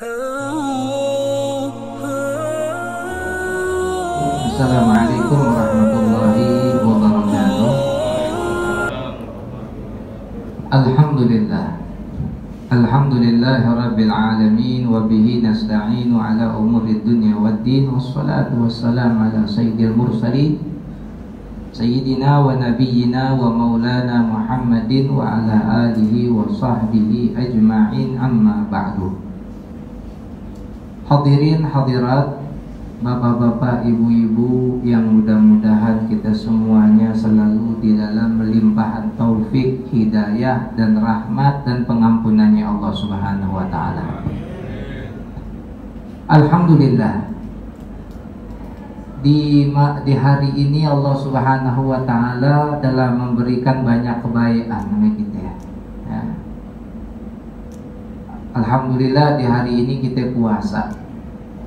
Assalamualaikum warahmatullahi wabarakatuh. Alhamdulillah. Alhamdulillahi rabbil alamin. Wa bihi nasta'inu ala umuri dunya waddin. Wassalatu wassalamu ala sayyidil mursalin Sayyidina wa nabiyyina wa maulana Muhammadin wa ala alihi wa sahbihi ajma'in, amma ba'du. Hadirin hadirat, bapak-bapak, ibu-ibu yang mudah-mudahan kita semuanya selalu di dalam melimpahan taufik, hidayah dan rahmat dan pengampunannya Allah Subhanahu wa taala. Alhamdulillah, di hari ini Allah Subhanahu wa taala telah memberikan banyak kebaikan bagi kita ya. Alhamdulillah, di hari ini kita puasa.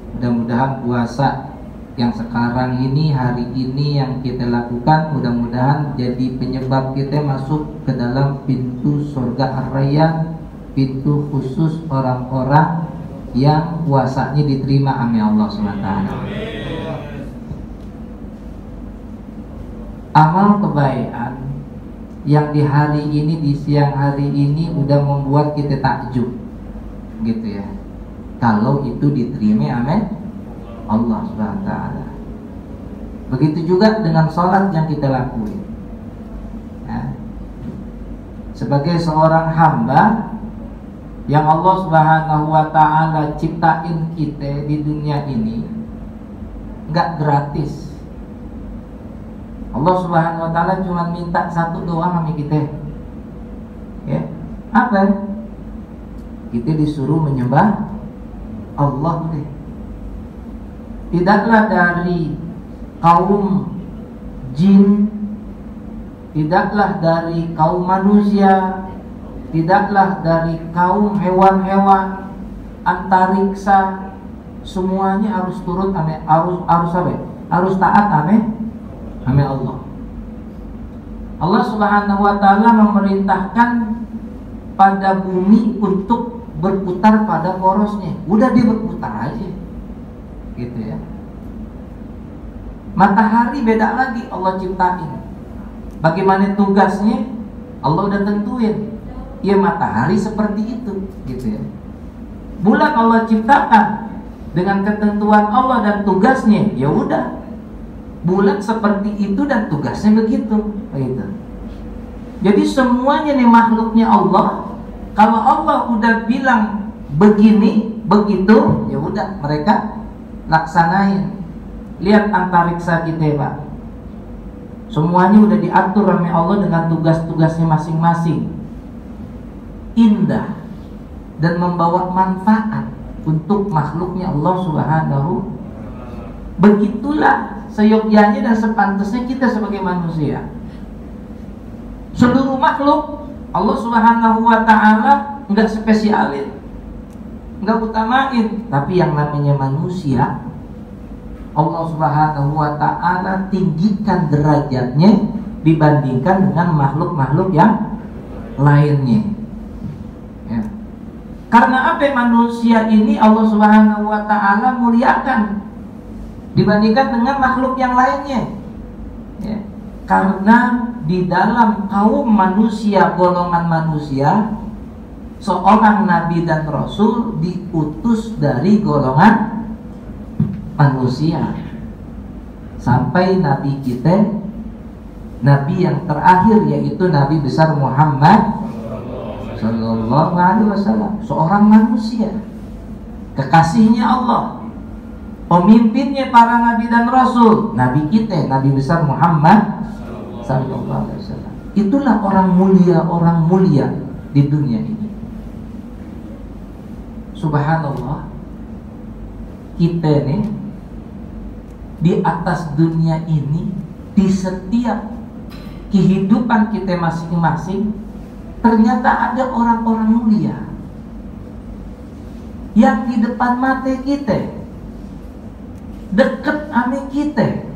Mudah-mudahan puasa yang sekarang ini, hari ini yang kita lakukan, mudah-mudahan jadi penyebab kita masuk ke dalam pintu surga Ar-Rayyan, pintu khusus orang-orang yang puasanya diterima oleh Allah SWT. Amal kebaikan yang di hari ini, di siang hari ini udah membuat kita takjub, gitu ya, kalau itu diterima oleh Allah SWT. Begitu juga dengan sholat yang kita lakuin ya. Sebagai seorang hamba yang Allah Subhanahu wa ta'ala ciptain kita di dunia ini, gak gratis. Allah Subhanahu wa ta'ala cuma minta satu doang sama kita ya. Apa? Kita disuruh menyembah Allah deh. Tidaklah dari kaum jin, tidaklah dari kaum manusia, tidaklah dari kaum hewan-hewan antariksa, semuanya harus turut harus taat ame Allah. Allah Subhanahu wa ta'ala memerintahkan pada bumi untuk berputar pada porosnya. Udah dia berputar aja, gitu ya. Matahari beda lagi, Allah ciptain. Bagaimana tugasnya Allah udah tentuin. Ya matahari seperti itu, gitu ya. Bulan Allah ciptakan dengan ketentuan Allah dan tugasnya. Ya udah, bulan seperti itu dan tugasnya begitu, gitu. Jadi semuanya nih makhluknya Allah. Kalau Allah udah bilang begini, begitu, ya udah mereka laksanain. Lihat antariksa kita, Pak. Semuanya udah diatur oleh Allah dengan tugas-tugasnya masing-masing. Indah dan membawa manfaat untuk makhluknya Allah Subhanahu. Begitulah seyogyanya dan sepantasnya kita sebagai manusia. Seluruh makhluk Allah Subhanahu wa ta'ala enggak spesialin, enggak utamain. Tapi yang namanya manusia, Allah Subhanahu wa ta'ala tinggikan derajatnya dibandingkan dengan makhluk-makhluk yang lainnya ya. Karena apa? Manusia ini Allah Subhanahu wa ta'ala muliakan dibandingkan dengan makhluk yang lainnya ya. Karena di dalam kaum manusia, golongan manusia, seorang nabi dan rasul diutus dari golongan manusia sampai nabi kita, nabi yang terakhir, yaitu Nabi besar Muhammad Sallallahu Alaihi Wasallam, seorang manusia, kekasihnya Allah, pemimpinnya para nabi dan rasul, nabi kita, Nabi besar Muhammad Sallallahu Alaihi Wasallam. Itulah orang mulia di dunia ini. Subhanallah, kita nih di atas dunia ini, di setiap kehidupan kita masing-masing, ternyata ada orang-orang mulia yang di depan mata kita, deket sama kita,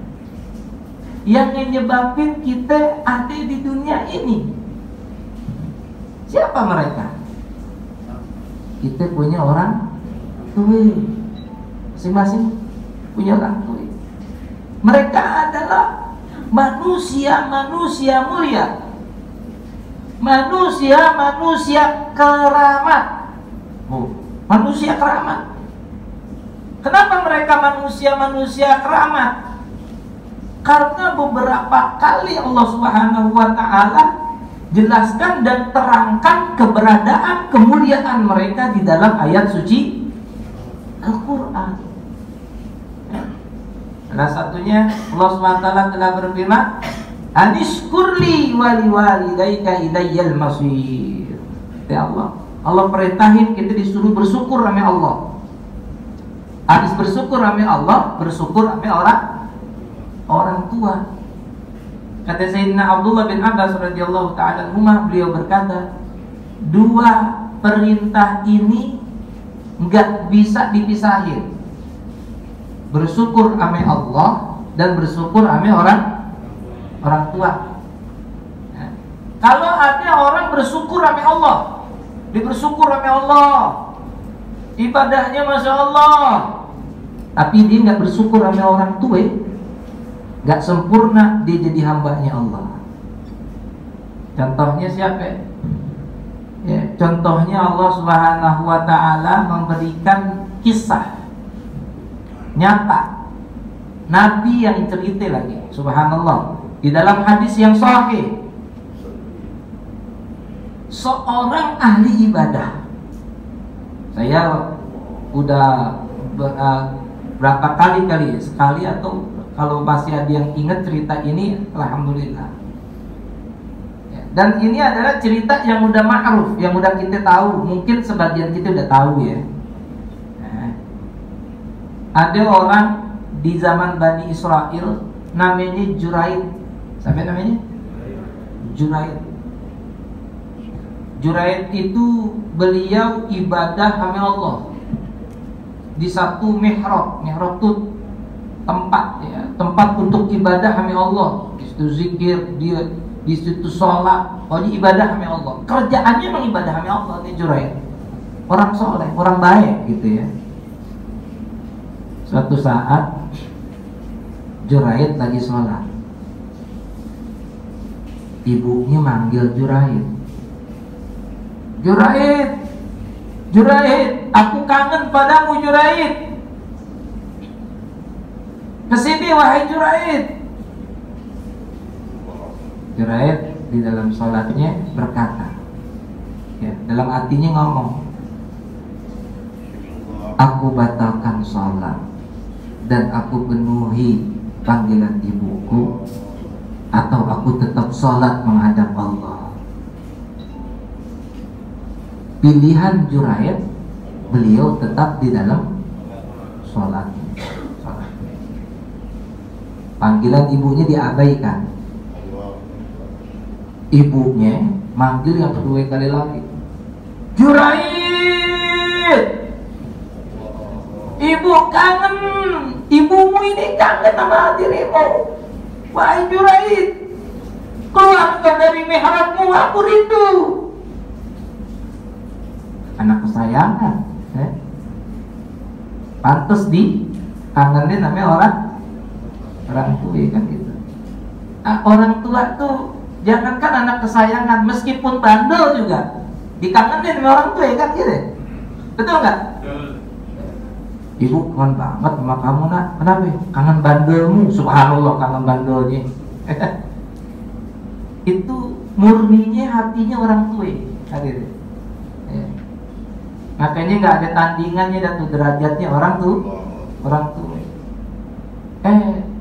yang menyebabkan kita ada di dunia ini. Siapa mereka? Kita punya orang tua. Masing-masing punya orang tua. Mereka adalah manusia-manusia mulia, manusia-manusia keramat. Manusia keramat. Kenapa mereka manusia-manusia keramat? Karena beberapa kali Allah Subhanahu wa ta'ala jelaskan dan terangkan keberadaan kemuliaan mereka di dalam ayat suci Al-Quran. Salah satunya Allah SWT telah berfirman, Anishkurli wali walidayka ilayyal masir. Ya Allah, Allah perintahin kita disuruh bersyukur sama Allah. Habis bersyukur sama Allah, bersyukur sama orang tua. Kata Sayyidina Abdullah bin Abbas radhiyallahu ta'ala anhuma, beliau berkata, dua perintah ini enggak bisa dipisahin. Bersyukur sama Allah dan bersyukur sama orang tua. Nah, kalau ada orang bersyukur sama Allah, dia bersyukur sama Allah, ibadahnya Masya Allah, tapi dia nggak bersyukur sama orang tua, nggak sempurna, dia jadi hambanya Allah. Contohnya siapa? Ya, contohnya Allah Subhanahu wa ta'ala memberikan kisah nyata Nabi yang cerita lagi, subhanallah, di dalam hadis yang sahih, seorang ahli ibadah. Saya udah berapa kali sekali atau kalau masih ada yang ingat cerita ini, alhamdulillah. Ya, dan ini adalah cerita yang udah ma'ruf, yang udah kita tahu. Mungkin sebagian kita udah tahu ya. Nah, ada orang di zaman Bani Israel namanya Juraid. Siapa namanya? Juraid. Juraid itu beliau ibadah sama Allah di satu mihrab. Mihrab itu tempat ya, tempat untuk ibadah sama Allah. Di situ zikir, dia di situ sholat, ibadah sama Allah. Kerjaannya memang ibadah sama Allah nih Juraid. Orang soleh, orang baik gitu ya. Suatu saat Juraid lagi sholat, ibunya manggil Juraid. Juraid, Juraid, aku kangen padamu Juraid. Kesini wahai Juraid. Juraid di dalam sholatnya berkata, ya, dalam hatinya ngomong, aku batalkan sholat dan aku penuhi panggilan ibuku, atau aku tetap sholat menghadap Allah. Pilihan Juraid, beliau tetap di dalam sholat. Panggilan ibunya diabaikan. Ibunya manggil yang kedua kali lagi, Juraid, ibu kangen, ibumu ini kangen sama dirimu. Wahai Juraid, keluar dari mihrabmu, aku rindu. Anak kesayangan, pantas di kangenin namanya orang tua kan gitu. Orang tua tuh jangankan anak kesayangan, meskipun bandel juga dikangenin sama orang tua kan gitu. Betul nggak? Ibu kangen banget sama kamu nak. Kenapa? Kangen bandelmu. Subhanallah, kangen bandelnya. Itu murninya hatinya orang tua gitu. Ya. Makanya nggak ada tandingannya dan tuh derajatnya orang tua.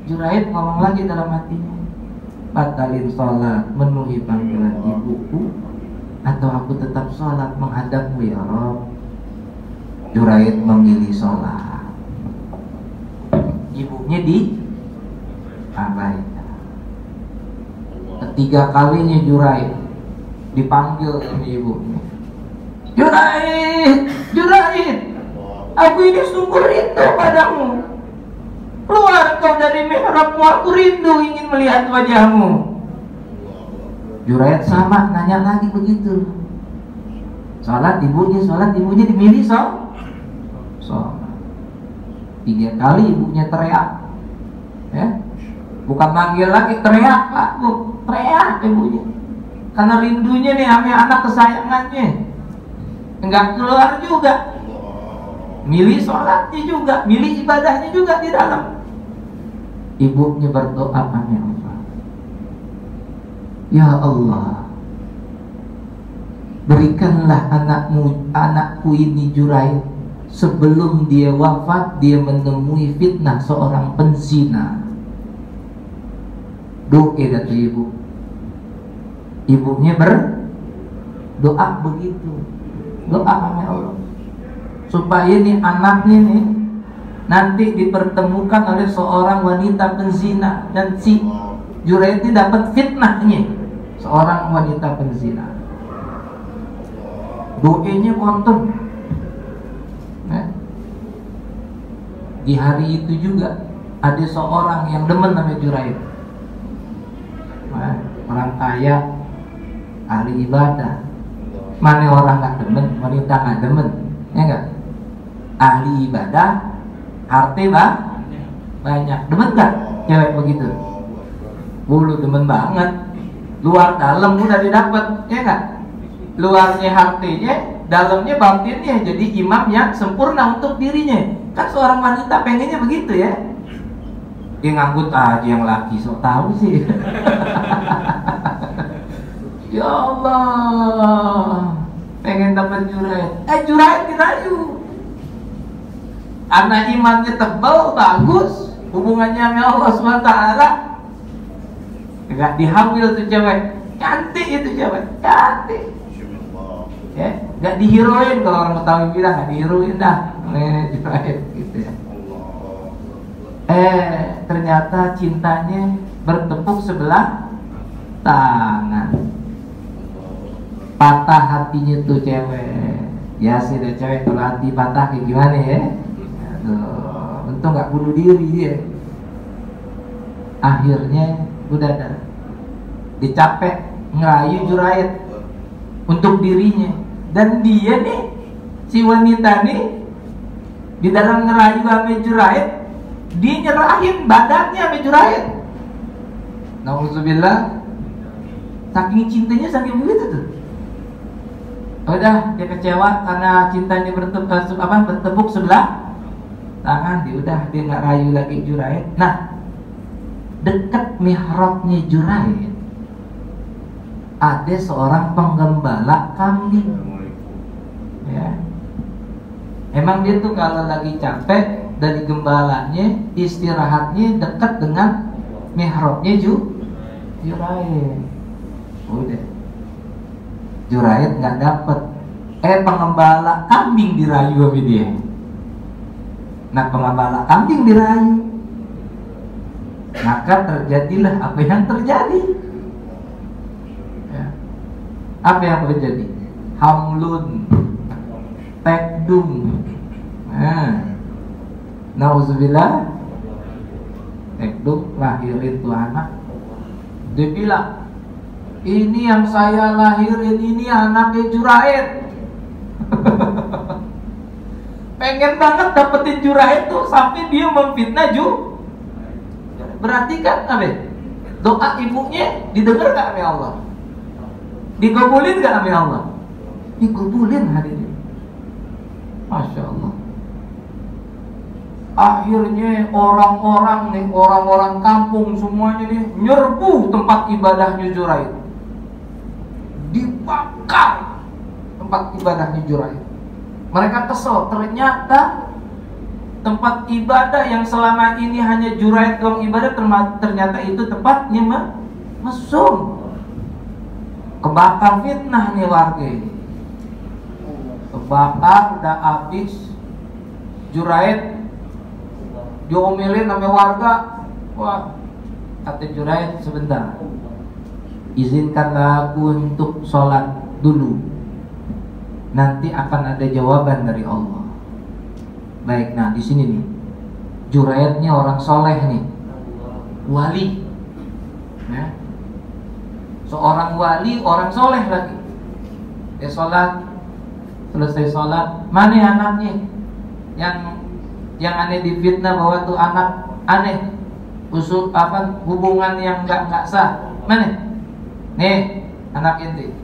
Juraid ngomong lagi dalam hatinya, batalin sholat, menuhi panggilan ibuku, atau aku tetap sholat menghadapmu ya Rabb. Juraid memilih sholat. Ibunya diabaikan. Ketiga kalinya Juraid dipanggil sama ibunya, Juraid, Juraid, aku ini sungguh rindu padamu. Keluar kau dari mihrabmu, aku rindu ingin melihat wajahmu. Juraid sama nanya lagi begitu. Sholat ibunya dimilih sholat. sholat. 3 kali ibunya teriak, ya, bukan manggil lagi, teriak, Pak, Bu, teriak ibunya, karena rindunya nih sama anak kesayangannya. Enggak keluar juga, milih sholatnya juga, milih ibadahnya juga di dalam. Ibunya berdoa, ya Allah, ya Allah, berikanlah anakku ini Juraid, sebelum dia wafat dia menemui fitnah seorang penzina. Doa dari ibu. Ibunya berdoa begitu. Doa sama Allah supaya nih anaknya nih nanti dipertemukan oleh seorang wanita penzina, dan si Juraid ini dapat fitnahnya seorang wanita penzina. Doanya konten. Di hari itu juga ada seorang yang demen namanya Juraid, orang kaya, ahli ibadah. Mana orang nggak demen, wanita nggak demen, ya nggak? Ahli ibadah, harta banyak, demen nggak cewek begitu? Bulu demen banget, luar dalam udah didapat, ya nggak? Luarnya hartanya, dalamnya batinnya, jadi imam yang sempurna untuk dirinya. Kan seorang wanita pengennya begitu ya. Dia nganggut aja yang laki, sok tahu sih. Ya Allah, pengen dapat Juraid. Juraid dirayu. Anak imannya tebal, bagus, hubungannya sama Allah SWT. Enggak dihamil tuh cewek, cantik itu cewek, cantik. Ya, nggak dihiroin, kalau orang Betawi bilang nggak dihiroin dah, Juraid gitu ya. Ternyata cintanya bertepuk sebelah tangan. Patah hatinya tuh cewek. Ya sih deh cewek, kalau hati patah kayak gimana ya? Aduh, untung nggak bunuh diri dia. Akhirnya udah ada dicapek ngerayu Juraid untuk dirinya, dan dia nih, si wanita nih, di dalam ngerayu sama Juraid, dia nyerahin badannya sama Juraid. Nauzubillah, saking cintanya, saking begitu tuh. Udah dia kecewa karena cintanya bertepuk sebelah tangan. Dia udah, dia nggak rayu lagi Juraid. Nah, dekat mihrabnya Juraid ada seorang penggembala kambing. Ya, emang dia tuh kalau lagi capek dari gembalanya, istirahatnya dekat dengan mihrabnya Juraid. Udah, Juraid nggak dapet, pengembala kambing dirayu sama dia. Nah, pengembala kambing dirayu, maka terjadilah apa yang terjadi. Ya. Apa yang terjadi? Hamlun, tekdum. Nauzubillah, tekdum, lahirin tuh anak. Dia bilang, ini yang saya lahirin ini anaknya Juraid. Pengen banget dapetin Juraid tuh, sampai dia memfitnah Berarti kan doa ibunya didengar gak sama Allah? Digabulin gak sama Allah? Digabulin hadirin. Masya Allah. Akhirnya orang-orang kampung semuanya nih nyerbu tempat ibadahnya Juraid. Dibakar tempat ibadahnya Juraid. Mereka kesel, ternyata tempat ibadah yang selama ini hanya Juraid doang ibadah, ternyata itu tempatnya mesum. Kebakar, fitnah nih warga ini. Kebakar, udah habis. Juraid diomelin sama warga. Wah, kata Juraid, sebentar, izinkanlah aku untuk sholat dulu, nanti akan ada jawaban dari Allah. Baik, nah di sini nih, Juraidnya orang soleh nih, wali, ya. Seorang wali, orang soleh lagi. Dia sholat, selesai sholat, mana anaknya? yang aneh difitnah bahwa tuh anak aneh, usul apa hubungan yang nggak sah. Mana? Nih anak inti,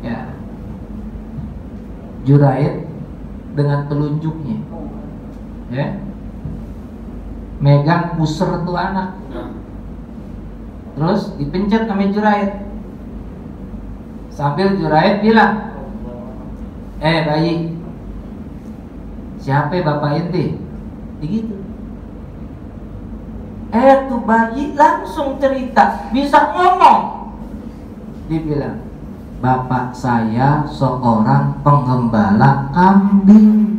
ya Juraid dengan telunjuknya, ya megang puser tuh anak, terus dipencet sama Juraid. Sambil Juraid bilang, bayi, siapa bapak inti? Begitu. Tuh bayi langsung cerita, bisa ngomong. Dibilang, bapak saya seorang pengembala kambing.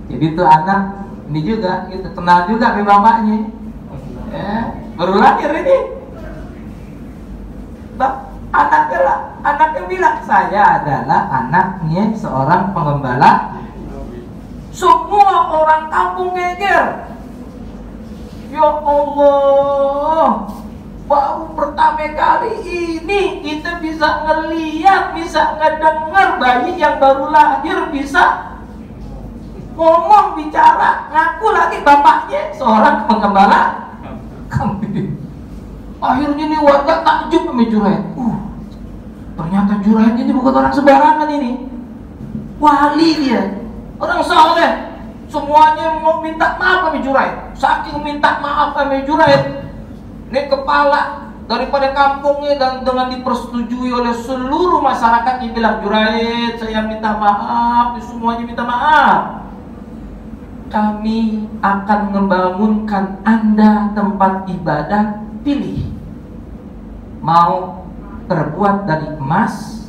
Jadi tuh anak ini juga, gitu, kenal juga sama bapaknya. Baru lahir ini. Anaknya bilang, saya adalah anaknya seorang pengembala. Semua orang kampung geger. Ya Allah, baru pertama kali ini kita bisa ngeliat, bisa ngedenger bayi yang baru lahir bisa ngomong, bicara, ngaku lagi bapaknya seorang pengembala kambing. Akhirnya nih warga takjub sama Juraid. Ternyata Juraid ini bukan orang sembarangan ini. Wali dia, orang soleh. Semuanya mau minta maaf sama Juraid. Saking minta maaf sama Juraid, ini kepala daripada kampungnya dan dengan dipersetujui oleh seluruh masyarakat, yang bilang, Juraid, saya minta maaf, semuanya minta maaf. Kami akan membangunkan Anda tempat ibadah, pilih mau terbuat dari emas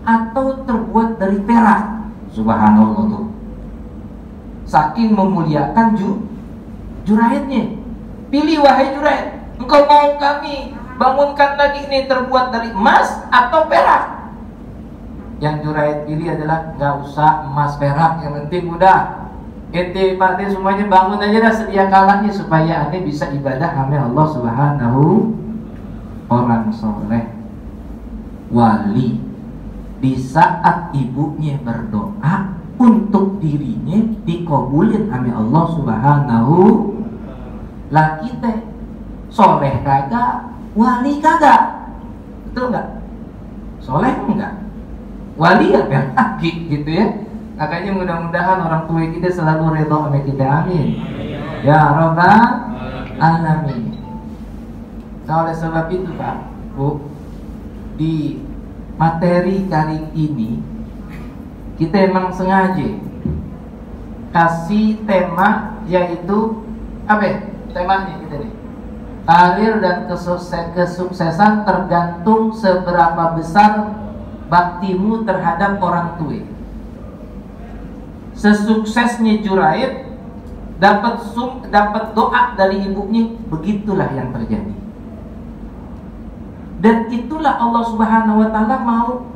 atau terbuat dari perak. Subhanallah tuh. Saking memuliakan Juraidnya. Pilih wahai Juraid, engkau mau kami bangunkan lagi ini terbuat dari emas atau perak? Yang Juraid pilih adalah nggak usah emas perak, yang penting udah ente Pak De semuanya bangun aja dah sedia kalahnya supaya ane bisa ibadah sama Allah Subhanahu. Orang soleh, wali, di saat ibunya berdoa untuk dirinya dikabulin sama Allah Subhanahu. Lah kita soleh kagak, wali kagak, betul nggak? Soleh enggak, wali ya lagi gitu ya. Makanya mudah-mudahan orang tua kita selalu redha sama kita, amin ya rabbal alamin. Nah, oleh sebab itu Pak Bu, di materi kali ini kita emang sengaja kasih tema, yaitu apa temanya kita nih, karir dan kesuksesan tergantung seberapa besar baktimu terhadap orang tua. Sesuksesnya Juraid dapat doa dari ibunya, begitulah yang terjadi. Dan itulah Allah Subhanahu wa ta'ala mau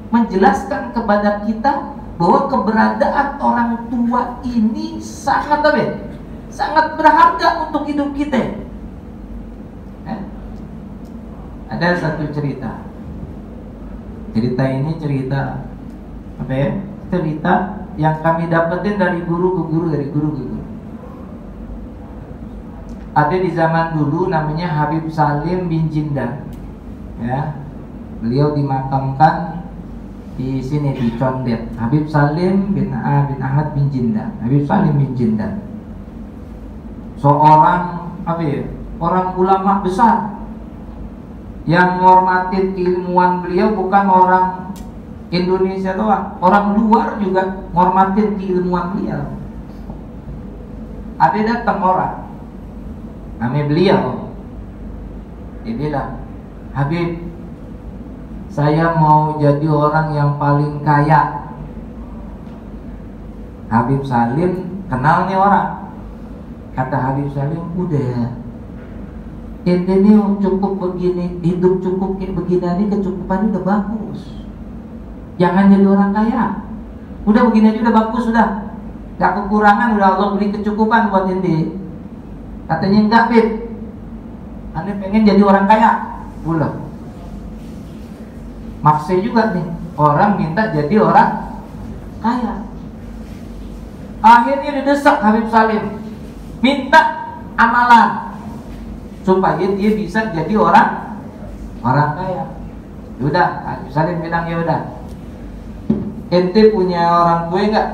menjelaskan kepada kita bahwa keberadaan orang tua ini sangat sangat berharga untuk hidup kita. Ada satu cerita. Cerita ini cerita apa ya? Cerita yang kami dapetin dari guru ke guru, dari guru ke guru. Ada di zaman dulu namanya Habib Salim bin Jindan, ya, beliau dimakamkan di sini di Condet. Habib Salim bin Ahmad bin Jindan, Habib Salim bin Jindan, seorang apa ya, orang ulama besar yang menghormatin keilmuan beliau. Bukan orang Indonesia doang, orang luar juga menghormatin keilmuan beliau. Ada datang orang, namanya beliau, dia bilang, Habib, saya mau jadi orang yang paling kaya. Habib Salim kenal nih orang. Kata Habib Salim, udah, ini cukup begini, hidup cukup kayak begini aja, kecukupan udah bagus. Jangan jadi orang kaya, udah begini aja udah bagus, sudah gak kekurangan, udah Allah beri kecukupan buat ini. Katanya enggak, Bib, ane pengen jadi orang kaya. Ulah, maksa juga nih, orang minta jadi orang kaya. Akhirnya didesak Habib Salim, minta amalan supaya dia bisa jadi orang kaya. Yaudah, Habib Salim bilang ya udah. Ente punya orang tua enggak?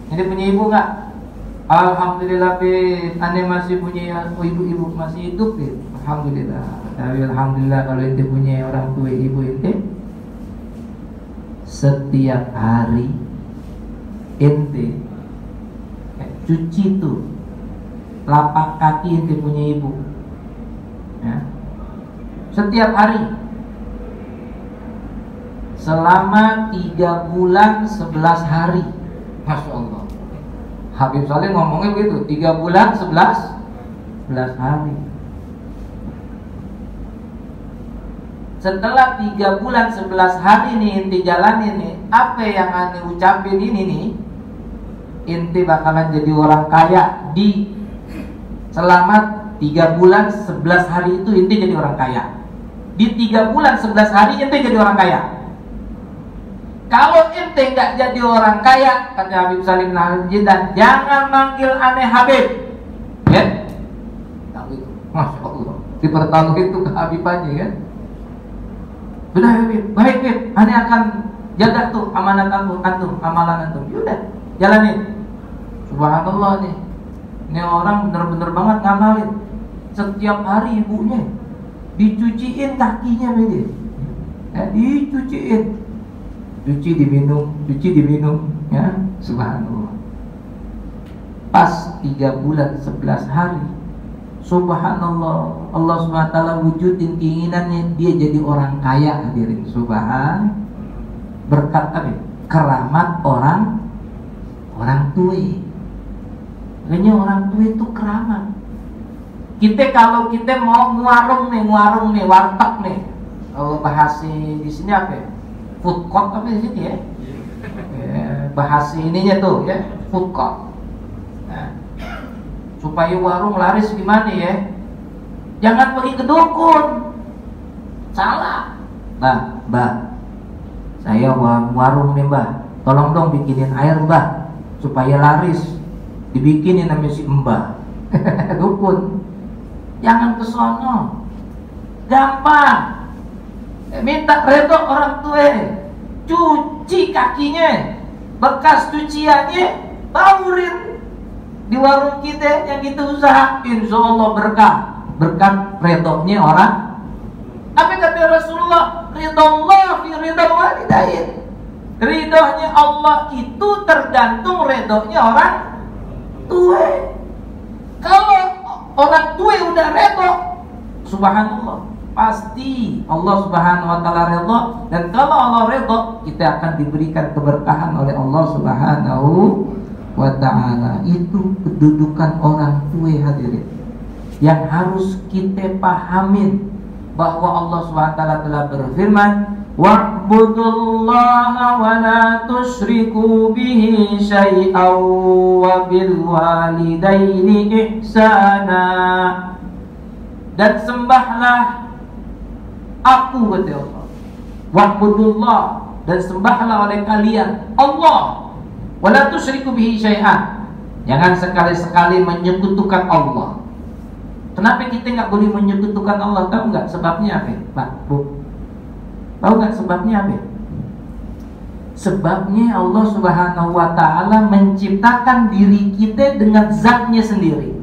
Ente punya ibu enggak? Alhamdulillah, ane masih punya ibu masih hidup, alhamdulillah. Tapi alhamdulillah kalau ente punya orang tua ibu ente, setiap hari ente cuci tuh lapak kaki ente punya ibu, ya. Setiap hari selama 3 bulan 11 hari. Masya Allah, Habib Salim ngomongnya begitu, 3 bulan 11 hari. Setelah 3 bulan 11 hari nih inti jalanin nih, apa yang ane ucapin ini nih, inti bakalan jadi orang kaya di selama 3 bulan 11 hari itu. Inti jadi orang kaya di 3 bulan 11 hari, inti jadi orang kaya. Kalau ente nggak jadi orang kaya, kata Habib Salim Al-Jidan, jangan manggil aneh Habib, ya? Tahu itu, Masya Allah, dipertaruh itu kehabibannya, kan? Benar Habib, baik Habib, aneh akan jaga tuh amanat antum, amalan antum. Yaudah, jalanin. Subhanallah nih, ini orang bener-bener banget ngamalin. Setiap hari ibunya dicuciin kakinya, beda, ya, dicuciin. Cuci diminum, ya, subhanallah. Pas 3 bulan 11 hari, subhanallah, Allah SWT wujudin keinginannya, dia jadi orang kaya, hadirin. Subhan, berkat apa? Keramat orang tua. Kayaknya orang tua itu keramat. Kalau kita mau warung nih, warteg nih, kalau bahasa di sini apa ya? Food court apa di sini ya? Bahasa ininya tuh ya, food court. Nah, supaya warung laris gimana ya? Jangan pergi ke dukun. Salah. Mbak, saya warung nih Mbak, tolong dong bikinin air Mbak, supaya laris. Dibikinin namanya si Mbak. Dukun. Jangan ke sono. Gampang. Minta redo orang tua, cuci kakinya, bekas cuciannya baurin di warung kita yang kita usaha. Insya Allah berkat redonya orang. Apa kata Rasulullah? Ridallah fi ridal walidain. Ridhonya Allah itu tergantung redonya orang tua. Kalau orang tua udah redo, subhanallah, pasti Allah Subhanahu wa taala redha. Dan kalau Allah redha, kita akan diberikan keberkahan oleh Allah Subhanahu wa taala. Itu kedudukan orang tua, hadirin, yang harus kita pahamin, bahwa Allah Subhanahu wa taala telah berfirman, wa'budullaha wa la tusyriku bihi syai'an wa bil walidaini ihsana. Dan sembahlah aku, kata Allah, wa'budullah, dan sembahlah oleh kalian Allah, wala tusyriku bihi syai'an, jangan sekali-sekali menyekutukan Allah. Kenapa kita nggak boleh menyekutukan Allah? Tahu nggak sebabnya apa, Pak, Bu? Tahu nggak sebabnya apa? Sebabnya Allah Subhanahu wa taala menciptakan diri kita dengan zatnya sendiri.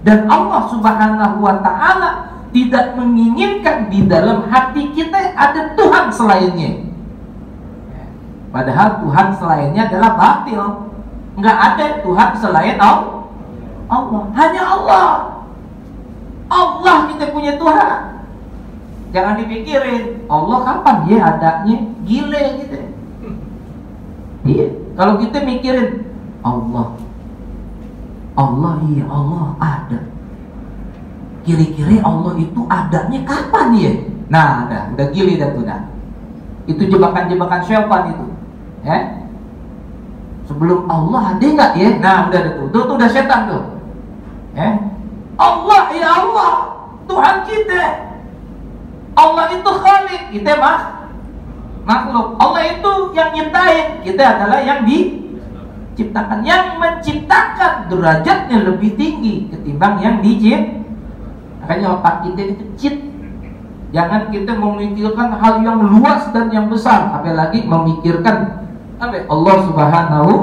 Dan Allah Subhanahu wa ta'ala tidak menginginkan di dalam hati kita ada Tuhan selainnya. Padahal Tuhan selainnya adalah batil. Nggak ada Tuhan selain Allah. Hanya Allah. Allah kita punya Tuhan. Jangan dipikirin Allah kapan ya adanya, gile gitu. Iya, kalau kita mikirin Allah, iya Allah ada, kira-kira Allah itu adanya kapan ya? Nah, udah gili dah tuh dah. Itu jebakan-jebakan syaitan itu, ya. Sebelum Allah ada nggak ya? Nah, udah tuh udah setan tuh, ya. Allah ya Allah, Tuhan kita. Allah itu Khalik, kita makhluk. Allah itu yang nyiptain, kita adalah yang diciptakan. Yang menciptakan derajatnya lebih tinggi ketimbang yang diciptakan. Makanya otak kita itu kecil. Jangan kita memikirkan hal yang luas dan yang besar, apalagi memikirkan Allah Subhanahu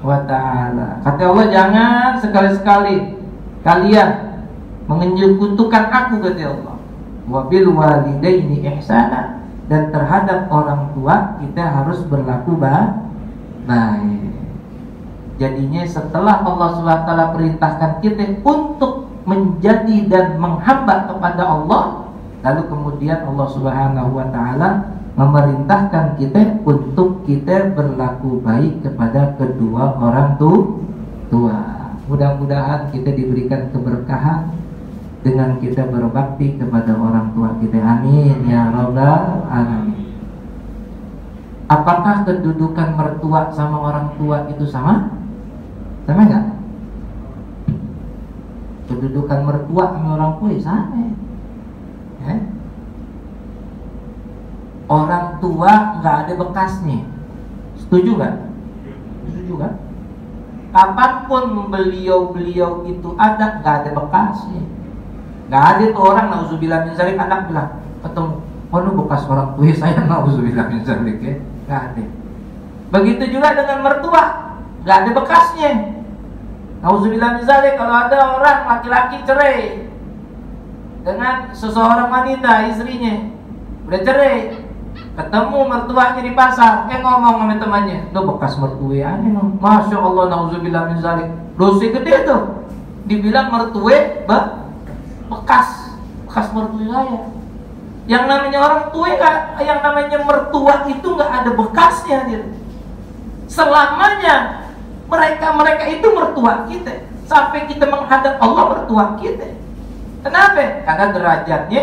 wa ta'ala. Kata Allah, jangan sekali-sekali kalian menyekutukan aku, kata Allah. Wa bil walidaini ihsana, dan terhadap orang tua kita harus berlaku baik. Jadinya setelah Allah Subhanahu wa ta'ala perintahkan kita untuk menjadi dan menghamba kepada Allah, lalu kemudian Allah Subhanahu wa ta'ala memerintahkan kita untuk kita berlaku baik kepada kedua orang tua. Mudah-mudahan kita diberikan keberkahan dengan kita berbakti kepada orang tua kita. Amin ya rabbal alamin. Apakah kedudukan mertua sama orang tua itu sama? Sama enggak? Kedudukan mertua sama orang tua sama. Orang tua nggak ada bekasnya. Setuju nggak? Setuju kan? Kapanpun beliau itu ada, nggak ada bekasnya. Nggak ada tuh orang, nauzubillah min dzalik, anak bilang ketemu, oh lu bekas orang tua saya, nauzubillah min dzalik, ya. Nggak ada. Begitu juga dengan mertua, nggak ada bekasnya. Nauzubillah min dzalik, kalau ada orang laki-laki cerai dengan seseorang wanita, istrinya udah cerai, ketemu mertuanya di pasar, ngomong sama temannya, lo bekas mertua aneh, no. Masya Allah, nauzubillah min dzalik, dosa gede tuh. Dibilang mertua bekas mertua saya. Yang namanya orang tua, yang namanya mertua itu nggak ada bekasnya, dia. Selamanya mereka itu mertua kita, sampai kita menghadap Allah mertua kita. Kenapa? Karena derajatnya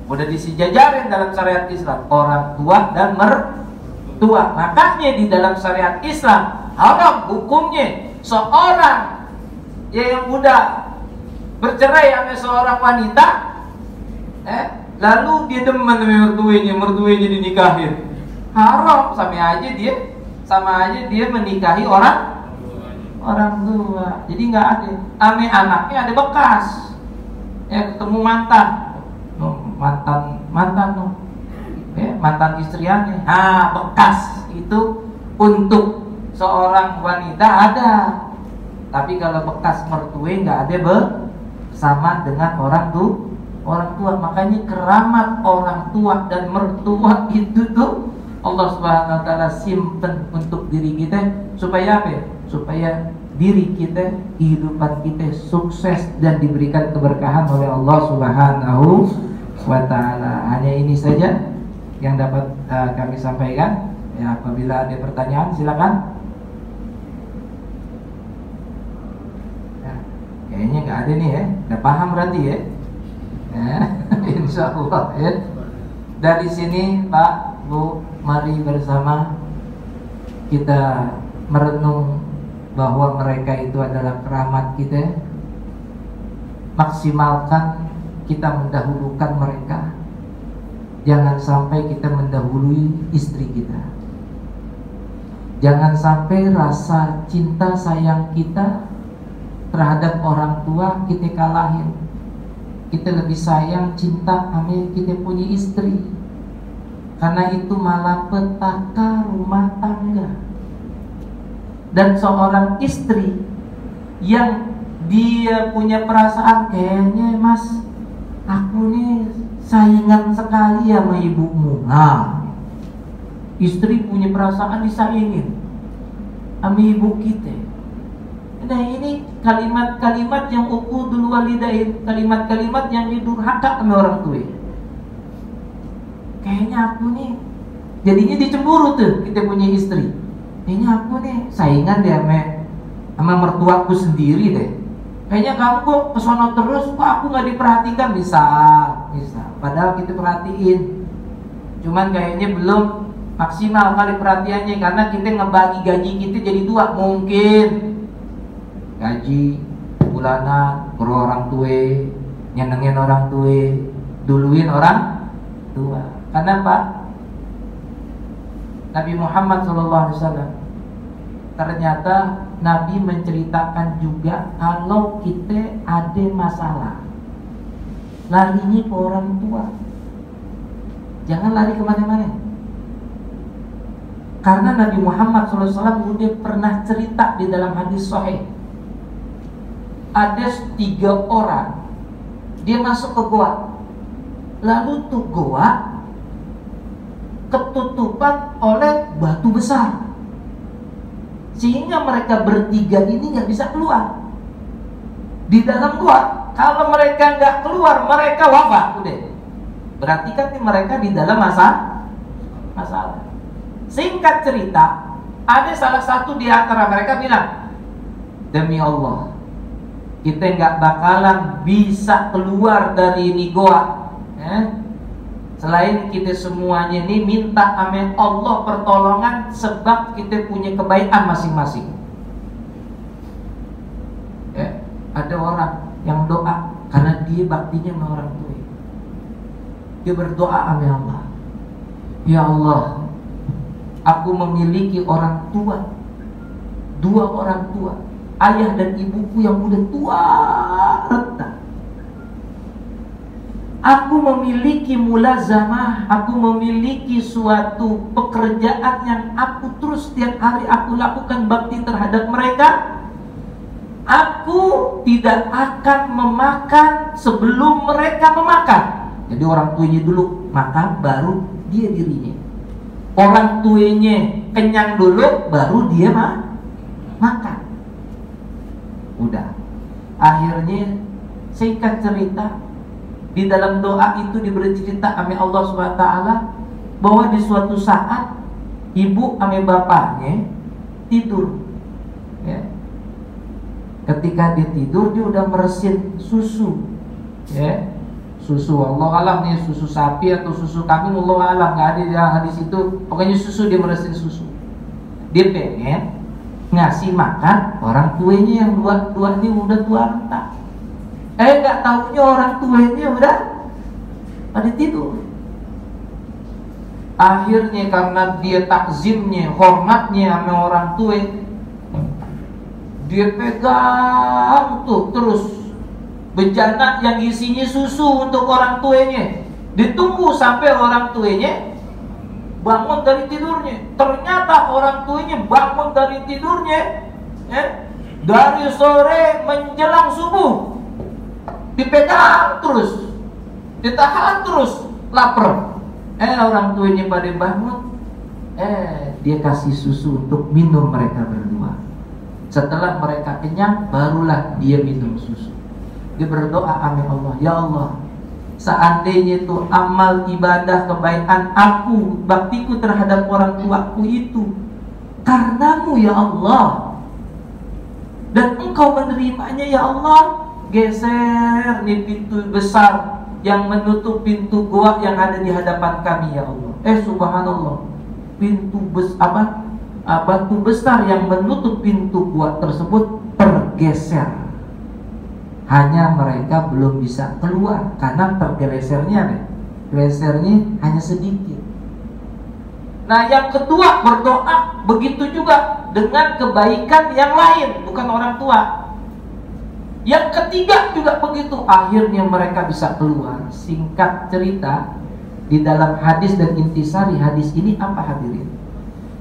udah disejajarin dalam syariat Islam, orang tua dan mertua. Makanya di dalam syariat Islam haram hukumnya seorang yang udah bercerai sama seorang wanita, lalu dia demen sama mertuanya dinikahin. Haram, sama aja dia menikahi orang tua. Jadi nggak ada. Ame anaknya ada bekas. Ketemu mantan istriannya. Bekas itu untuk seorang wanita ada. Tapi kalau bekas mertua nggak ada sama dengan orang tua. Makanya keramat orang tua dan mertua itu tuh Allah Subhanahu wa ta'ala simpen untuk diri kita, supaya apa? Supaya diri kita, kehidupan kita sukses dan diberikan keberkahan oleh Allah Subhanahu wa ta'ala. Hanya ini saja yang dapat kami sampaikan. Ya, apabila ada pertanyaan silakan. Kayaknya nggak ada nih ya, udah paham berarti ya. Insya Allah ya. Dari sini Pak, Bu, mari bersama kita merenung bahwa mereka itu adalah keramat kita. Maksimalkan kita mendahulukan mereka. Jangan sampai kita mendahului istri kita. Jangan sampai rasa cinta sayang kita terhadap orang tua kita kalahin. Kita lebih sayang, cinta sama kita punya istri, karena itu malapetaka rumah tangga. Dan seorang istri yang dia punya perasaan, kayaknya mas, aku nih saingan sekali sama ibumu. Istri punya perasaan disaingin sama ibu kita. Nah, ini kalimat-kalimat yang uqudul walidain, kalimat-kalimat yang didurhaka sama orang tua. Kayaknya aku nih, jadinya dicemburu tuh kita punya istri. Kayaknya aku nih saingan deh sama mertuaku sendiri deh. Kayaknya kamu kok kesono terus, kok aku nggak diperhatikan. Bisa. Padahal kita perhatiin, cuman kayaknya belum maksimal kali perhatiannya, karena kita ngebagi gaji kita jadi dua. Mungkin gaji bulanan ke orang tua, nyenengin orang tua, duluin orang tua. Kenapa? Nabi Muhammad SAW, ternyata Nabi menceritakan juga kalau kita ada masalah, larinya ke orang tua, jangan lari kemana-mana. Karena Nabi Muhammad SAW udah pernah cerita di dalam hadis sahih, ada 3 orang, dia masuk ke goa, lalu tuh goa ketutupan oleh batu besar, sehingga mereka bertiga ini nggak bisa keluar di dalam gua. Kalau mereka nggak keluar, mereka wafat udah. Berarti kan mereka di dalam masalah. Singkat cerita, ada salah satu di antara mereka bilang, demi Allah, kita nggak bakalan bisa keluar dari ini goa, selain kita semuanya ini minta amin Allah pertolongan, sebab kita punya kebaikan masing-masing. Ada orang yang doa karena dia baktinya sama orang tua. Dia berdoa amin Allah, ya Allah, aku memiliki orang tua, 2 orang tua, ayah dan ibuku yang udah tua renta. Aku memiliki mulazamah, aku memiliki suatu pekerjaan yang aku terus setiap hari aku lakukan bakti terhadap mereka. Aku tidak akan memakan sebelum mereka memakan. Jadi orang tuanya dulu makan, baru dia dirinya. Orang tuanya kenyang dulu, baru dia makan. Udah. Akhirnya singkat cerita, di dalam doa itu diberi cerita ame Allah SWT bahwa di suatu saat ibu ame bapaknya tidur, ya. Ketika dia tidur, dia udah meresin susu, ya. Susu Allah alam nih, susu sapi atau susu kambing Allah alam, nggak ada di hadis itu. Pokoknya susu, dia meresin susu. Dia pengen ngasih makan orang tuanya yang dua ini udah tua renta. Nggak taunya orang tuanya udah pada tidur. Akhirnya karena dia takzimnya, hormatnya sama orang tua, dia pegang tuh terus bejana yang isinya susu untuk orang tuanya. Ditunggu sampai orang tuanya bangun dari tidurnya. Ternyata orang tuanya bangun dari tidurnya, dari sore menjelang subuh. Dipegang terus, ditahan terus, lapar. Orang tuanya pada bangun, dia kasih susu untuk minum mereka berdua. Setelah mereka kenyang, barulah dia minum susu. Dia berdoa amin Allah, ya Allah, seandainya itu amal ibadah kebaikan aku, baktiku terhadap orang tuaku itu karenamu ya Allah, dan engkau menerimanya ya Allah, geser nih pintu besar yang menutup pintu goa yang ada di hadapan kami ya Allah. Subhanallah, pintu batu besar yang menutup pintu goa tersebut tergeser. Hanya mereka belum bisa keluar karena tergesernya hanya sedikit. Nah, yang kedua berdoa begitu juga dengan kebaikan yang lain, bukan orang tua. Yang ketiga juga begitu, akhirnya mereka bisa keluar. Singkat cerita, di dalam hadis dan intisari hadis ini apa hadirin?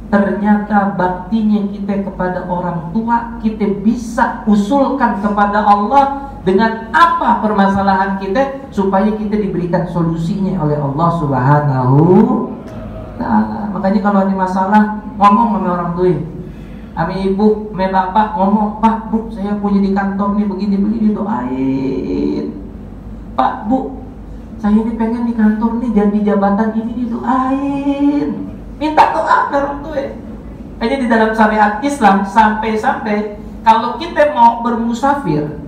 Ternyata baktinya kita kepada orang tua, kita bisa usulkan kepada Allah dengan apa permasalahan kita, supaya kita diberikan solusinya oleh Allah Subhanahu Ta'ala. Makanya kalau ada masalah, ngomong sama orang tua, sama ibu, sama bapak, ngomong, Pak, Bu, saya punya di kantor nih begini-begini, doain. Pak, Bu, saya ini pengen di kantor nih jadi jabatan ini, doain. Minta doa orang tua. Hanya di dalam syariat Islam sampai-sampai kalau kita mau bermusafir,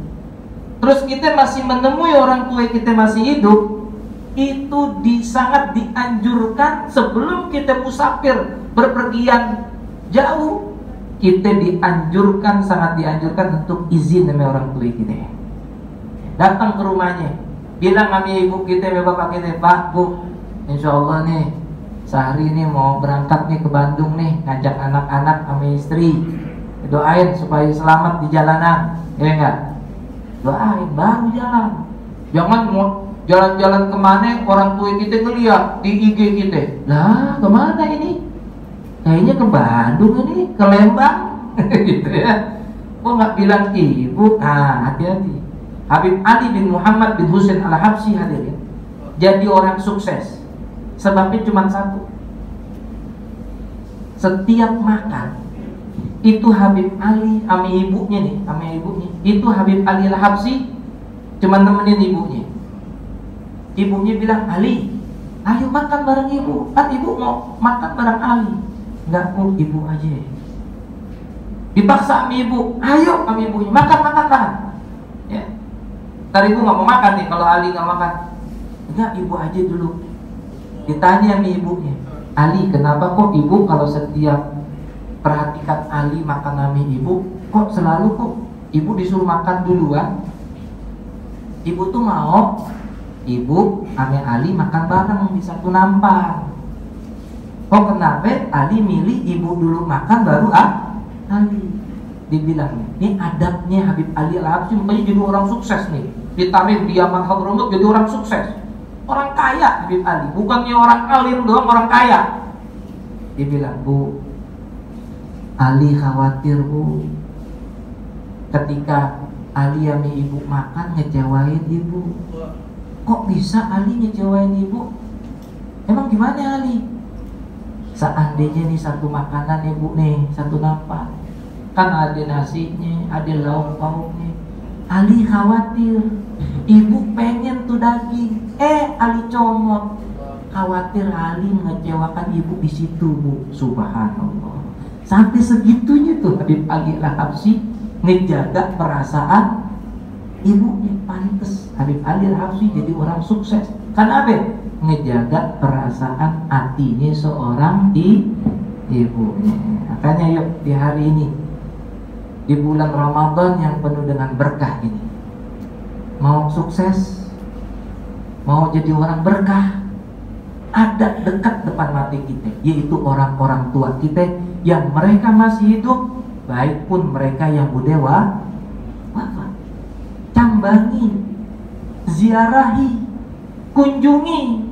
terus kita masih menemui orang tua kita masih hidup, itu sangat dianjurkan sebelum kita musafir berpergian jauh, kita sangat dianjurkan untuk izin sama orang tua kita. Datang ke rumahnya, bilang sama ibu kita, sama bapak kita, Pak, Bu, insya Allah nih sehari ini mau berangkat nih ke Bandung nih, ngajak anak-anak sama istri, doain supaya selamat di jalanan, ya enggak? Doain baru jalan. Jangan mau jalan-jalan kemana orang tua kita ngeliat di IG kita, lah kemana ini? Kayaknya ke Bandung ini, ke Lembang, gitu ya. Kok nggak bilang ibu? Hati-hati. Habib Ali bin Muhammad bin Husain al-Habsyi hadirin, jadi orang sukses. Sebabnya cuma satu. Setiap makan itu Habib Ali sama ibunya nih, itu Habib Ali al-Habsyi cuma nemenin ibunya. Ibunya bilang, Ali, ayo makan bareng ibu. Kan ibu mau makan bareng Ali. Enggak, mau ibu aja. Dipaksa sama ibu, ayo sama ibunya makan. Ya. Ntar ibu nggak mau makan nih kalau Ali nggak makan. Enggak, ibu aja dulu. Ditanya sama ibunya, Ali, kenapa kok ibu kalau setiap perhatikan Ali makan sama ibu, kok selalu kok ibu disuruh makan duluan? Ibu tuh mau ibu sama Ali makan bareng di satu nampan. Kok kenapa Ali milih ibu dulu makan baru Ali? Dibilang, ini adabnya Habib Ali al-Habsyi, makanya jadi orang sukses nih. Ditarik di Yaman Hadramut jadi orang sukses. Orang kaya Habib Ali, bukannya orang alim doang, orang kaya. Dibilang, Bu, Ali khawatir Bu, ketika Ali sama ibu makan ngecewain ibu. Kok bisa Ali ngecewain ibu? Emang gimana Ali? Seandainya nih satu makanan ibu nih, satu nampan, kan ada nasinya, ada lauk pauknya. Ali khawatir, ibu pengen tuh daging, Ali comot. Khawatir Ali mengecewakan ibu di situ Bu. Subhanallah. Sampai segitunya tuh Habib Ali al-Habsyi ngejaga perasaan ibunya. Pantes Habib Ali al-Habsyi jadi orang sukses. Karena apa? Ngejaga perasaan hatinya seorang ibunya. Makanya yuk di hari ini, di bulan Ramadan yang penuh dengan berkah ini, mau sukses, mau jadi orang berkah, ada dekat depan mata kita, yaitu orang-orang tua kita yang mereka masih hidup, baik pun mereka yang udah wafat. Cambangi, ziarahi, kunjungi,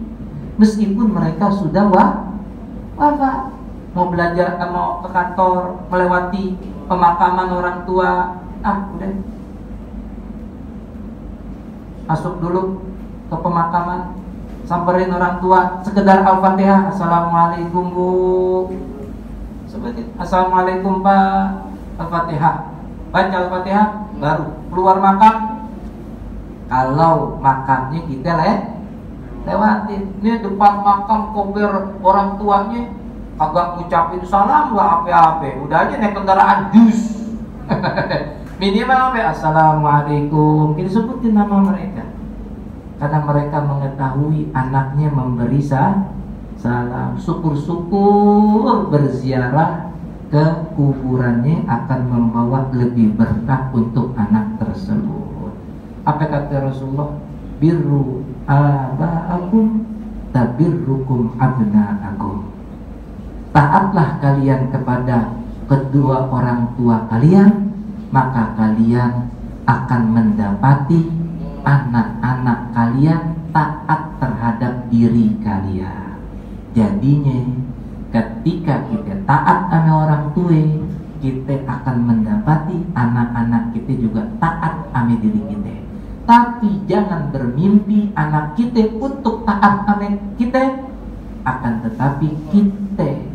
meskipun mereka sudah wafat. Mau belajar, mau ke kantor, melewati pemakaman orang tua, udah masuk dulu ke pemakaman, samperin orang tua, sekedar Al-Fatihah, Assalamualaikum Bu, seperti Assalamualaikum Pak, Al-Fatihah, baca Al-Fatihah, baru keluar makam. Kalau makamnya kita lewatin, ini depan makam kober orang tuanya, kagak ngucapin salam lah apa-apa, udah aja naik kendaraan dus. Minimal apa? Assalamualaikum. Kita sebutin nama mereka, karena mereka mengetahui anaknya memberi salam. Syukur-syukur berziarah ke kuburannya akan membawa lebih berkah untuk anak tersebut. Apa kata Rasulullah? Birru aba'akum tabirrukum abna'akum. Taatlah kalian kepada kedua orang tua kalian, maka kalian akan mendapati anak-anak kalian taat terhadap diri kalian. Jadinya ketika kita taat sama orang tua, kita akan mendapati anak-anak kita juga taat sama diri kita. Tapi jangan bermimpi anak kita untuk taat sama kita, akan tetapi kita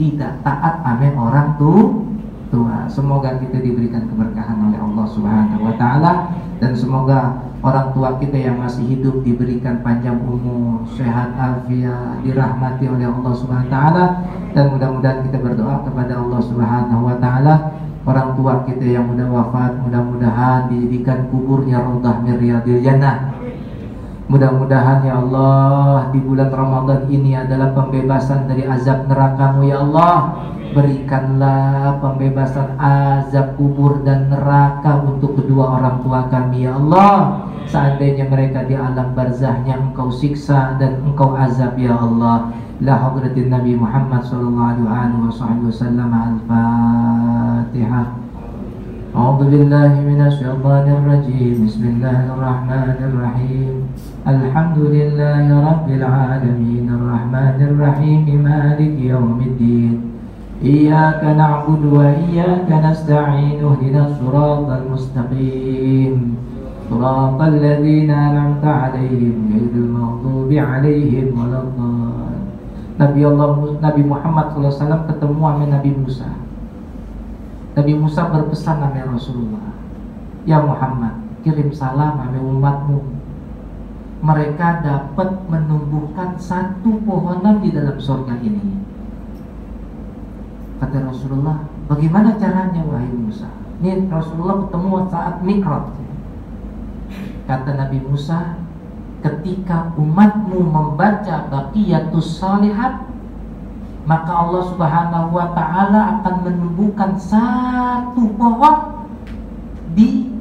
tidak taat sama orang tua. Semoga kita diberikan keberkahan oleh Allah Subhanahu wa taala, dan semoga orang tua kita yang masih hidup diberikan panjang umur, sehat afiat, dirahmati oleh Allah Subhanahu wa taala, dan mudah-mudahan kita berdoa kepada Allah Subhanahu wa taala, orang tua kita yang sudah wafat mudah-mudahan dijadikan kuburnya raudhah min riyadil jannah. Mudah-mudahan ya Allah di bulan Ramadan ini adalah pembebasan dari azab neraka-Mu ya Allah. Berikanlah pembebasan azab kubur dan neraka untuk kedua orang tua kami ya Allah. Seandainya mereka di alam barzahnya Engkau siksa dan Engkau azab ya Allah. La hadratin Nabi Muhammad sallallahu alaihi wasallam. Al-Fatihah. A'udzu billahi minasyaitonir rajim. Bismillahirrahmanirrahim. Alhamdulillahi rabbil alamin. Arrahmanir rahim. Maliki yaumiddin. Iyyaka na'budu wa iyyaka nasta'in. Ihdinas siratal mustaqim. Siratal ladzina an'amta 'alaihim ghairil maghdubi 'alaihim waladdallin. Nabi Muhammad SAW ketemu sama Nabi Musa. Nabi Musa berpesan sama Rasulullah, ya Muhammad, kirim salam sama umatmu. Mereka dapat menumbuhkan satu pohonan di dalam surga ini. Kata Rasulullah, bagaimana caranya wahai Musa? Ini Rasulullah ketemu saat Mi'raj. Kata Nabi Musa, ketika umatmu membaca Baqiyatus Shalihat, maka Allah Subhanahu wa ta'ala akan menumbuhkan satu pohon di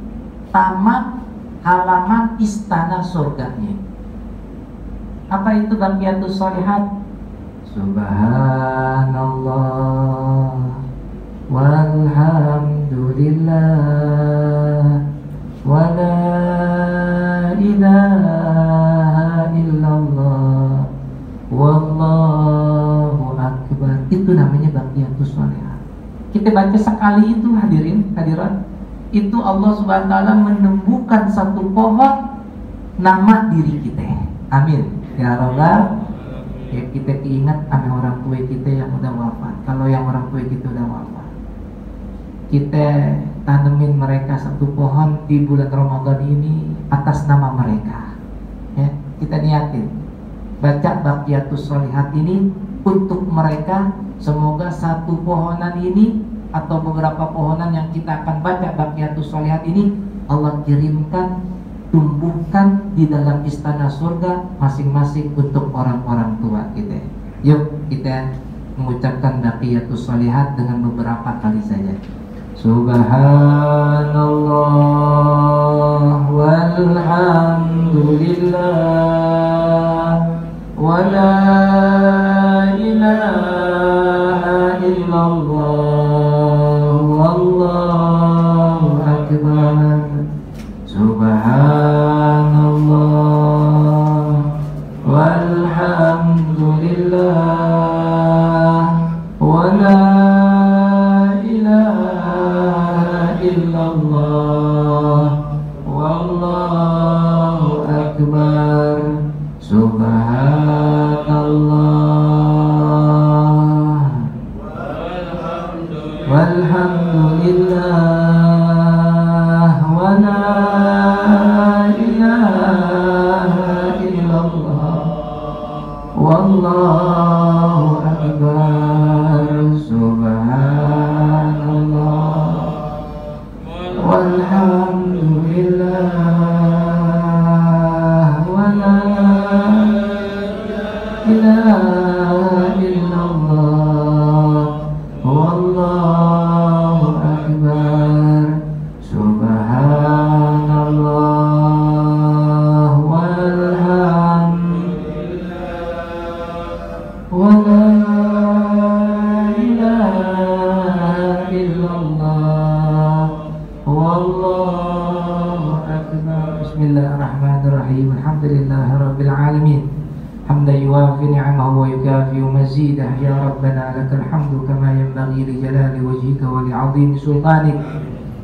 taman halaman istana surganya. Apa itu Baqiyatus Shalihat? Subhanallah walhamdulillah wa la ilaha illallah wallahu akbar. Itu namanya Baqiyatus Shalihat. Kita baca sekali itu hadirin hadirat, itu Allah Subhanahu wa ta'ala menumbuhkan satu pohon nama diri kita. Amin ya rabbal. Ya, kita ingat sama orang tua kita yang udah wafat. Kalau yang orang tua kita udah wafat, kita tanemin mereka satu pohon di bulan Ramadan ini atas nama mereka. Ya, kita niatin baca Baqiyatus Shalihat ini untuk mereka. Semoga satu pohonan ini atau beberapa pohonan yang kita akan baca Baqiyatus Shalihat ini Allah kirimkan, tumbuhkan di dalam istana surga masing-masing untuk orang-orang tua kita. Yuk kita mengucapkan Baqiyatus Shalihat dengan beberapa kali saja. Subhanallah walhamdulillah wa la ilaha illallah wallahu akbar. Subhanallah walhamdulillah wa la ilaha illallah wallahu akbar. Subhanallah walhamdulillah wallahu akbar. Subhanallah walhamdulillah wa la ilaha illallah wallahu akbar. Subhanallah walhamdulillah wa la ilaha illallah wallahu akbar. Bismillahirrahmanirrahim. Alhamdulillahirabbil alamin. Hamdan yuwafi ni'amahu wa yukafi mazidah. Ya Rabbana lakal hamdu kama yanbaghi li jalali wajhika wa li 'azimi sultanik.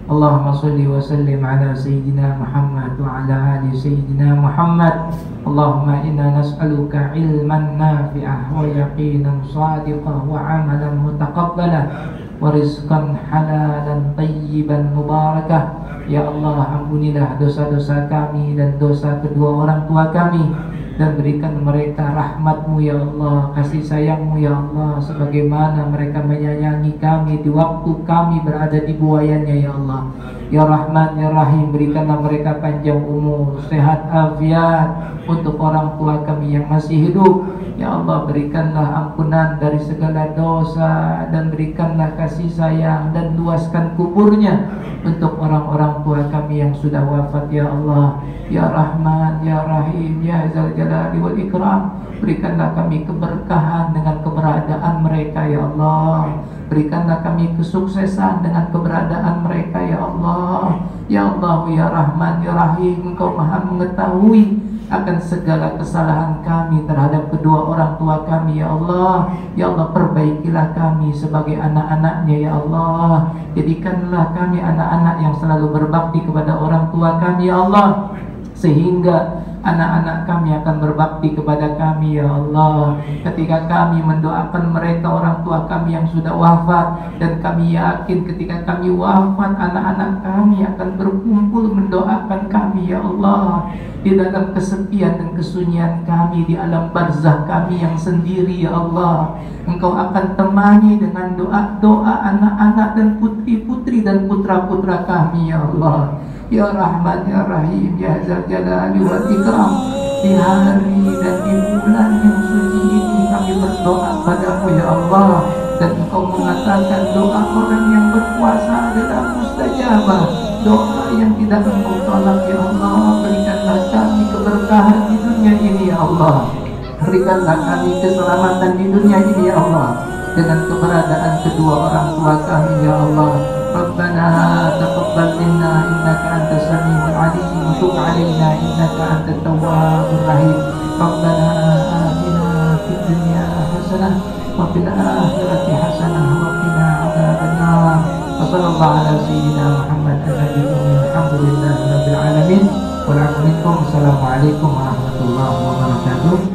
Allahumma salli wa sallim ala sayyidina Muhammad wa ala ali sayyidina Muhammad. Allahumma inna nas'aluka ilman nafi'ah wa yaqinan sadiqah wa amalan mutaqabbalah wa rizqan halalan tayyiban mubarakah. Ya Allah, ampunilah dosa-dosa kami dan dosa kedua orang tua kami, dan berikan mereka rahmat-Mu ya Allah, kasih sayang-Mu ya Allah, sebagaimana mereka menyayangi kami di waktu kami berada di buayannya ya Allah. Ya Rahman Ya Rahim, berikanlah mereka panjang umur, sehat afiat untuk orang tua kami yang masih hidup. Ya Allah, berikanlah ampunan dari segala dosa, dan berikanlah kasih sayang, dan luaskan kuburnya untuk orang-orang tua kami yang sudah wafat. Ya Allah, Ya Rahman Ya Rahim, Ya Zal Jalali wal Ikram, berikanlah kami keberkahan dengan keberadaan mereka. Ya Allah, berikanlah kami kesuksesan dengan keberadaan mereka. Ya Allah, Ya Allah, Ya Rahman Ya Rahim, Engkau maha mengetahui akan segala kesalahan kami terhadap kedua orang tua kami. Ya Allah, Ya Allah, perbaikilah kami sebagai anak-anaknya. Ya Allah, jadikanlah kami anak-anak yang selalu berbakti kepada orang tua kami. Ya Allah, sehingga anak-anak kami akan berbakti kepada kami. Ya Allah, ketika kami mendoakan mereka, orang tua kami yang sudah wafat, dan kami yakin ketika kami wafat, anak-anak kami akan berkumpul mendoakan kami. Ya Allah, di dalam kesepian dan kesunyian kami, di alam barzah kami yang sendiri. Ya Allah, Engkau akan temani dengan doa-doa anak-anak dan putri-putri dan putra-putra kami. Ya Allah, Ya Rahman Ya Rahim, Ya Zal Jalali wal Ikram, di hari dan di bulan yang suci ini kami berdoa padamu. Ya Allah, dan Engkau mengatakan doa orang yang berpuasa adalah mustajabah, doa yang tidak Engkau tolak. Ya Allah, berikanlah kami keberkahan di dunia ini. Ya Allah, berikanlah kami keselamatan di dunia ini. Ya Allah, dengan keberadaan kedua orang tua kami. Ya Allah, Rabbana taqabbal minna innaka antas samiul alim wa tub alaina innaka antat tawwabur rahim. Rabbana atina fid dunya hasanah wa fil akhirati hasanah wa qina adzabannar. Wa sallallahu ala sayyidina Muhammad an-nabiyyi alhamdulillahi rabbil alamin. Wa assalamualaikum warahmatullahi wabarakatuh.